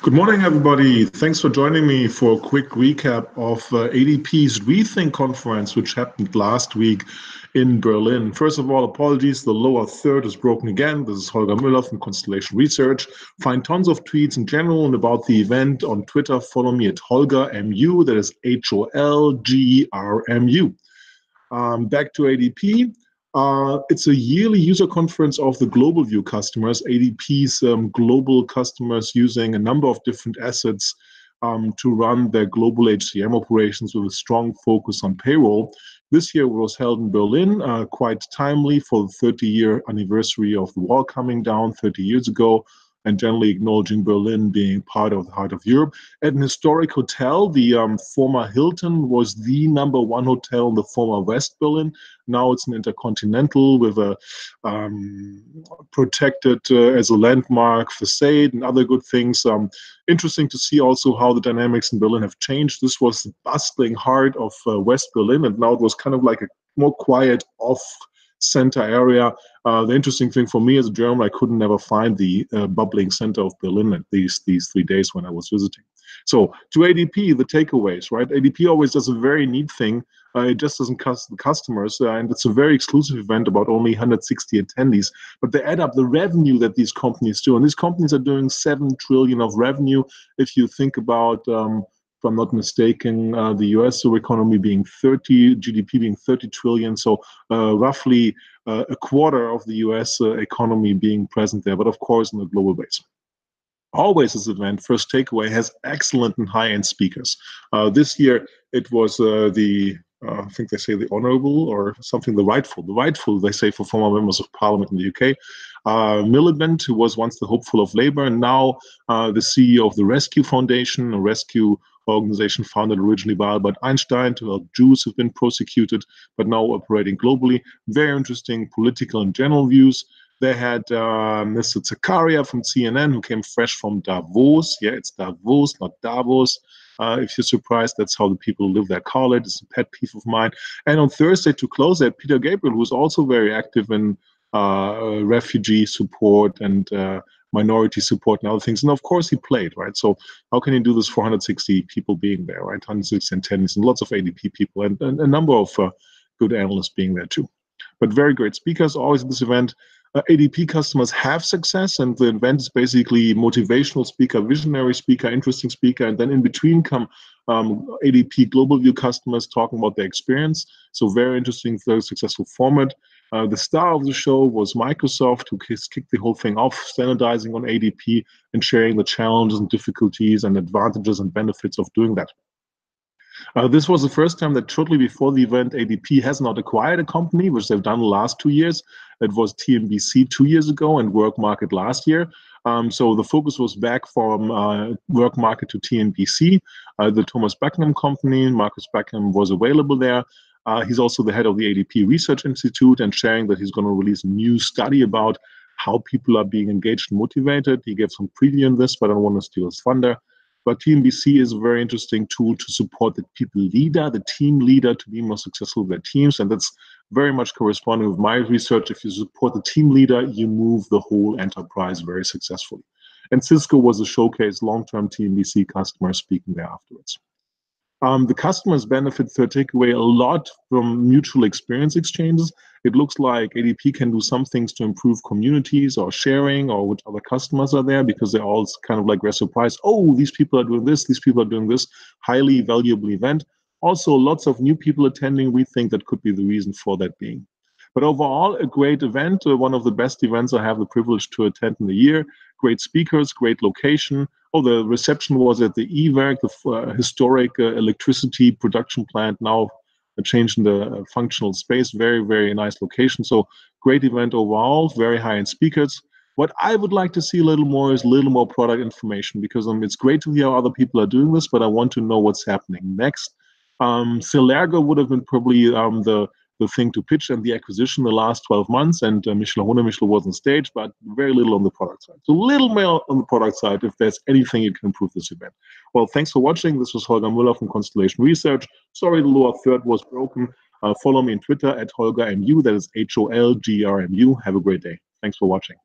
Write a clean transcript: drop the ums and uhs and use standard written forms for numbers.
Good morning, everybody. Thanks for joining me for a quick recap of ADP's ReThink conference, which happened last week in Berlin. First of all, apologies, the lower third is broken again. This is Holger Mueller from Constellation Research. Find tons of tweets in general and about the event on Twitter. Follow me at HolgerMU, that is HOLGERMU. Back to ADP. It's a yearly user conference of the GlobalView customers, ADP's global customers using a number of different assets to run their global HCM operations with a strong focus on payroll. This year was held in Berlin, quite timely for the 30-year anniversary of the wall coming down 30 years ago, and generally acknowledging Berlin being part of the heart of Europe. At an historic hotel, the former Hilton was the #1 hotel in the former West Berlin. Now it's an intercontinental with a protected as a landmark facade and other good things. Interesting to see also how the dynamics in Berlin have changed. This was the bustling heart of West Berlin, and now it was kind of like a more quiet off-center area. The interesting thing for me as a German, I couldn't never find the bubbling center of Berlin at these 3 days when I was visiting. So to ADP, the takeaways, right? ADP always does a very neat thing. It just doesn't cost the customers, and it's a very exclusive event about only 160 attendees. But they add up the revenue that these companies do, and these companies are doing 7 trillion of revenue. If you think about, if I'm not mistaken, the US economy being GDP being 30 trillion, so roughly a quarter of the US economy being present there, but of course on a global basis. Always this event, first takeaway, has excellent and high-end speakers. This year it was I think they say the honorable or something, the rightful, they say, for former members of parliament in the UK. Miliband, who was once the hopeful of Labour, and now the CEO of the Rescue Foundation, a rescue organization founded originally by Albert Einstein to help Jews who've been persecuted, but now operating globally. Very interesting political and general views. They had Mr. Zakaria from CNN, who came fresh from Davos. Yeah, it's Davos, not Davos. If you're surprised, that's how the people who live there call it. It's a pet peeve of mine. And on Thursday, to close that, Peter Gabriel, who's also very active in refugee support and minority support and other things. And of course, he played, right? So how can he do this for 160 people being there, right? 160 attendees and lots of ADP people and a number of good analysts being there too. But very great speakers always at this event. ADP customers have success, and the event is basically motivational speaker, visionary speaker, interesting speaker, and then in between come ADP GlobalView customers talking about their experience. So very interesting, very successful format. The star of the show was Microsoft, who kicked the whole thing off, standardizing on ADP and sharing the challenges and difficulties and advantages and benefits of doing that. This was the first time that shortly before the event, ADP has not acquired a company, which they've done the last 2 years. It was TMBC 2 years ago and Work Market last year. So the focus was back from Work Market to TMBC, the Thomas Beckham company. Marcus Beckham was available there. He's also the head of the ADP Research Institute and sharing that he's going to release a new study about how people are being engaged and motivated. He gave some preview on this, but I don't want to steal his thunder. But TMBC is a very interesting tool to support the people leader, the team leader, to be more successful with their teams. And that's very much corresponding with my research. If you support the team leader, you move the whole enterprise very successfully. And Cisco was a showcase, long-term TMBC customer speaking there afterwards. The customers benefit, third takeaway, a lot from mutual experience exchanges. It looks like ADP can do some things to improve communities or sharing or which other customers are there, because they're all kind of like we're surprised. Oh, these people are doing this, these people are doing this. Highly valuable event. Also, lots of new people attending. We think that could be the reason for that being. But overall, a great event, one of the best events I have the privilege to attend in the year. Great speakers, great location. Oh, the reception was at the EWERK, the historic electricity production plant, now changed in the functional space. Very, very nice location. So great event overall, very high-end speakers. What I would like to see a little more is a little more product information, because it's great to hear how other people are doing this, but I want to know what's happening next. Celergo would have been probably the thing to pitch, and the acquisition the last 12 months, and Michelin was on stage, but very little on the product side. So a little more on the product side if there's anything you can improve this event. Well, thanks for watching. This was Holger Mueller from Constellation Research. Sorry the lower third was broken. Follow me on Twitter at HolgerMU, that is HOLGERMU. Have a great day. Thanks for watching.